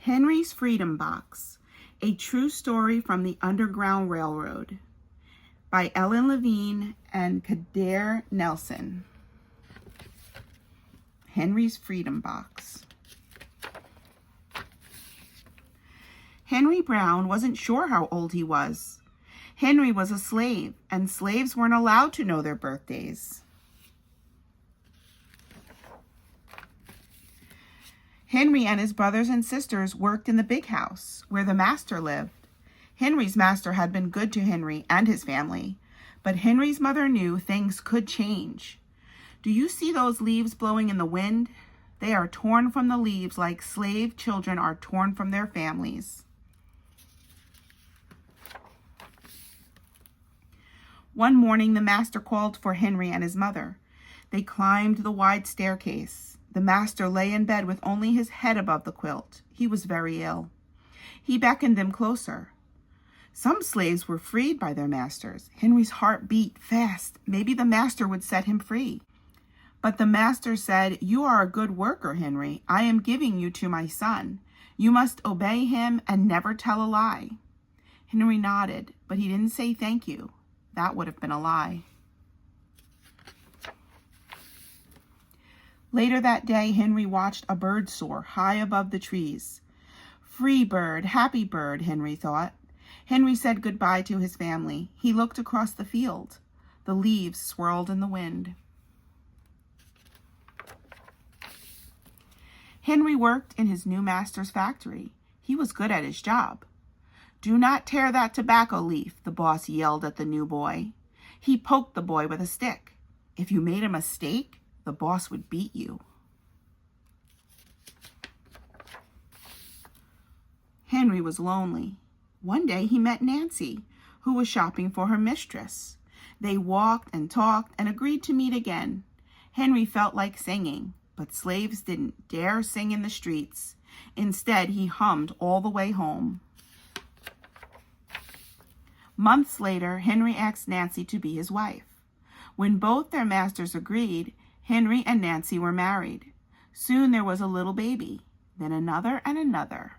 Henry's Freedom Box, a true story from the Underground Railroad by Ellen Levine and Kader Nelson. Henry's Freedom Box. Henry Brown wasn't sure how old he was. Henry was a slave, and slaves weren't allowed to know their birthdays. Henry and his brothers and sisters worked in the big house where the master lived. Henry's master had been good to Henry and his family, but Henry's mother knew things could change. Do you see those leaves blowing in the wind? They are torn from the leaves like slave children are torn from their families. One morning, the master called for Henry and his mother. They climbed the wide staircase. The master lay in bed with only his head above the quilt. He was very ill. He beckoned them closer. Some slaves were freed by their masters. Henry's heart beat fast. Maybe the master would set him free. But the master said, "You are a good worker, Henry. I am giving you to my son. You must obey him and never tell a lie." Henry nodded, but he didn't say thank you. That would have been a lie. Later that day, Henry watched a bird soar high above the trees. Free bird, happy bird, Henry thought. Henry said goodbye to his family. He looked across the field. The leaves swirled in the wind. Henry worked in his new master's factory. He was good at his job. "Do not tear that tobacco leaf," the boss yelled at the new boy. He poked the boy with a stick. If you made a mistake, the boss would beat you. Henry was lonely. One day he met Nancy, who was shopping for her mistress. They walked and talked and agreed to meet again. Henry felt like singing, but slaves didn't dare sing in the streets. Instead, he hummed all the way home. Months later, Henry asked Nancy to be his wife. When both their masters agreed, Henry and Nancy were married. Soon there was a little baby, then another and another.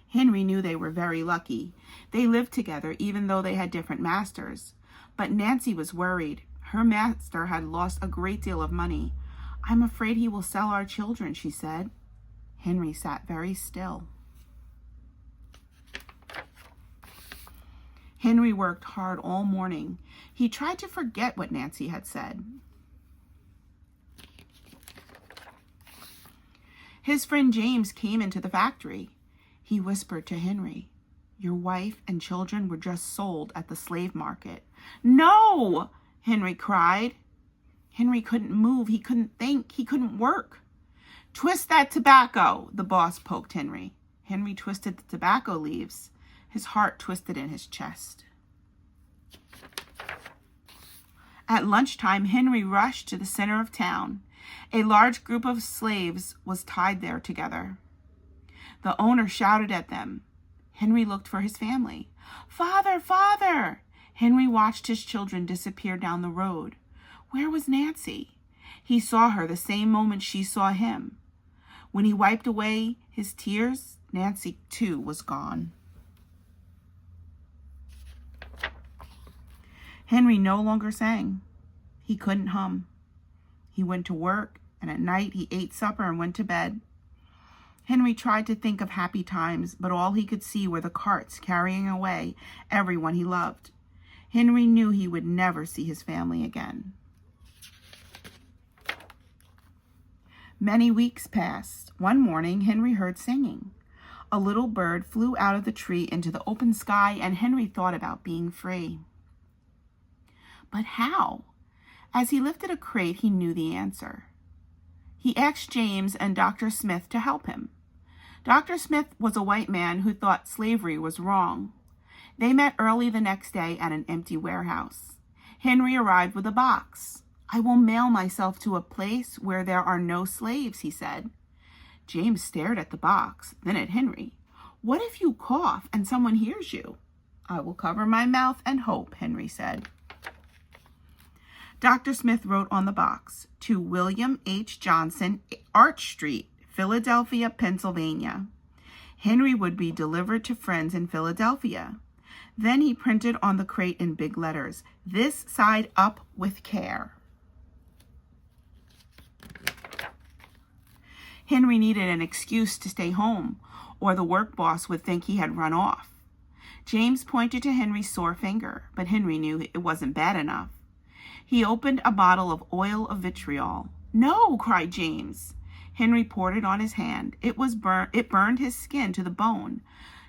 Henry knew they were very lucky. They lived together even though they had different masters. But Nancy was worried. Her master had lost a great deal of money. "I'm afraid he will sell our children," she said. Henry sat very still. Henry worked hard all morning. He tried to forget what Nancy had said. His friend James came into the factory. He whispered to Henry, "Your wife and children were just sold at the slave market." "No!" Henry cried. Henry couldn't move. He couldn't think. He couldn't work. "Twist that tobacco," the boss poked Henry. Henry twisted the tobacco leaves. His heart twisted in his chest. At lunchtime, Henry rushed to the center of town. A large group of slaves was tied there together. The owner shouted at them. Henry looked for his family. "Father, father!" Henry watched his children disappear down the road. Where was Nancy? He saw her the same moment she saw him. When he wiped away his tears, Nancy too was gone. Henry no longer sang. He couldn't hum. He went to work, and at night he ate supper and went to bed. Henry tried to think of happy times, but all he could see were the carts carrying away everyone he loved. Henry knew he would never see his family again. Many weeks passed. One morning, Henry heard singing. A little bird flew out of the tree into the open sky, and Henry thought about being free. But how? As he lifted a crate, he knew the answer. He asked James and Dr. Smith to help him. Dr. Smith was a white man who thought slavery was wrong. They met early the next day at an empty warehouse. Henry arrived with a box. "I will mail myself to a place where there are no slaves," he said. James stared at the box, then at Henry. "What if you cough and someone hears you?" "I will cover my mouth and hope," Henry said. Dr. Smith wrote on the box, "To William H. Johnson, Arch Street, Philadelphia, Pennsylvania." Henry would be delivered to friends in Philadelphia. Then he printed on the crate in big letters, "This side up with care." Henry needed an excuse to stay home, or the work boss would think he had run off. James pointed to Henry's sore finger, but Henry knew it wasn't bad enough. He opened a bottle of oil of vitriol. "No!" cried James. Henry poured it on his hand. It burned his skin to the bone.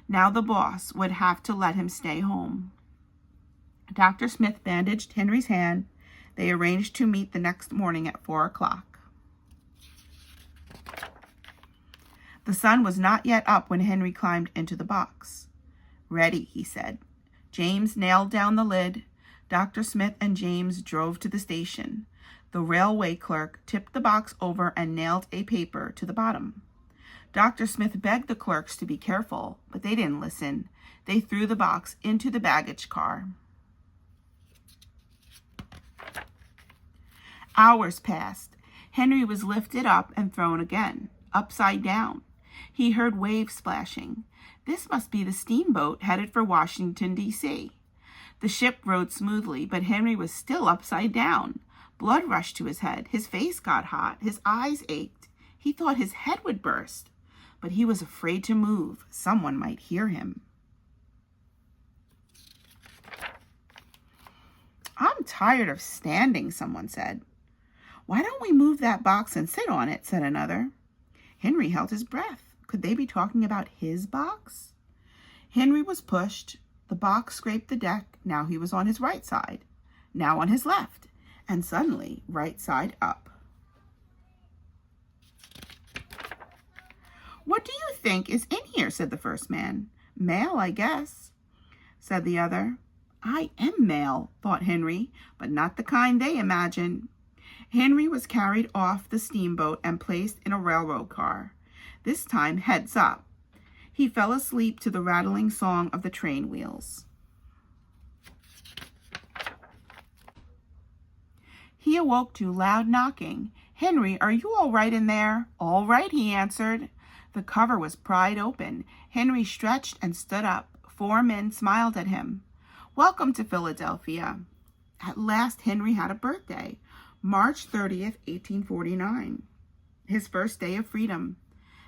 Now the boss would have to let him stay home. Dr. Smith bandaged Henry's hand. They arranged to meet the next morning at 4 o'clock. The sun was not yet up when Henry climbed into the box. "Ready," he said. James nailed down the lid. Dr. Smith and James drove to the station. The railway clerk tipped the box over and nailed a paper to the bottom. Dr. Smith begged the clerks to be careful, but they didn't listen. They threw the box into the baggage car. Hours passed. Henry was lifted up and thrown again, upside down. He heard waves splashing. This must be the steamboat headed for Washington, D.C. The ship rode smoothly, but Henry was still upside down. Blood rushed to his head. His face got hot. His eyes ached. He thought his head would burst, but he was afraid to move. Someone might hear him. "I'm tired of standing," someone said. "Why don't we move that box and sit on it?" said another. Henry held his breath. Could they be talking about his box? Henry was pushed. The box scraped the deck. Now he was on his right side, now on his left, and suddenly right side up. "What do you think is in here?" said the first man. "Mail, I guess," said the other. "I am mail," thought Henry, but not the kind they imagined. Henry was carried off the steamboat and placed in a railroad car, this time heads up. He fell asleep to the rattling song of the train wheels. He awoke to loud knocking. "Henry, are you all right in there?" "All right," he answered. The cover was pried open. Henry stretched and stood up. 4 men smiled at him. "Welcome to Philadelphia." At last Henry had a birthday, March 30th, 1849, his first day of freedom.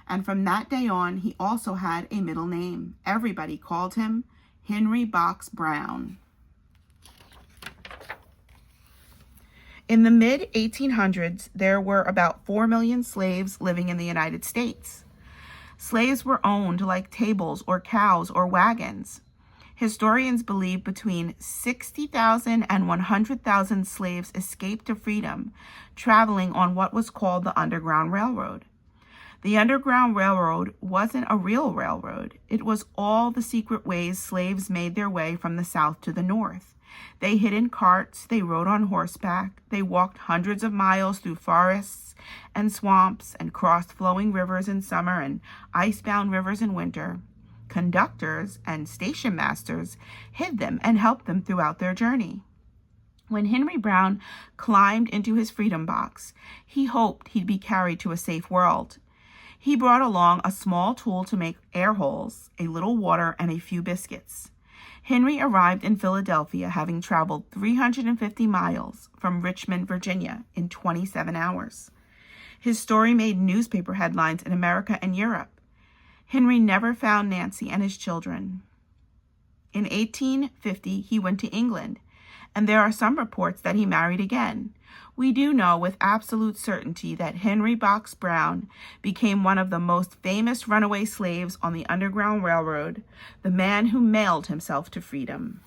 And from that day on, he also had a middle name. Everybody called him Henry Box Brown. In the mid-1800s, there were about 4 million slaves living in the United States. Slaves were owned like tables or cows or wagons. Historians believe between 60,000 and 100,000 slaves escaped to freedom, traveling on what was called the Underground Railroad. The Underground Railroad wasn't a real railroad. It was all the secret ways slaves made their way from the South to the North. They hid in carts, they rode on horseback, they walked hundreds of miles through forests and swamps and crossed flowing rivers in summer and icebound rivers in winter. Conductors and station masters hid them and helped them throughout their journey. When Henry Brown climbed into his freedom box, he hoped he'd be carried to a safe world. He brought along a small tool to make air holes, a little water, and a few biscuits. Henry arrived in Philadelphia having traveled 350 miles from Richmond, Virginia, in 27 hours. His story made newspaper headlines in America and Europe. Henry never found Nancy and his children. In 1850, he went to England, and there are some reports that he married again. We do know with absolute certainty that Henry Box Brown became one of the most famous runaway slaves on the Underground Railroad, the man who mailed himself to freedom.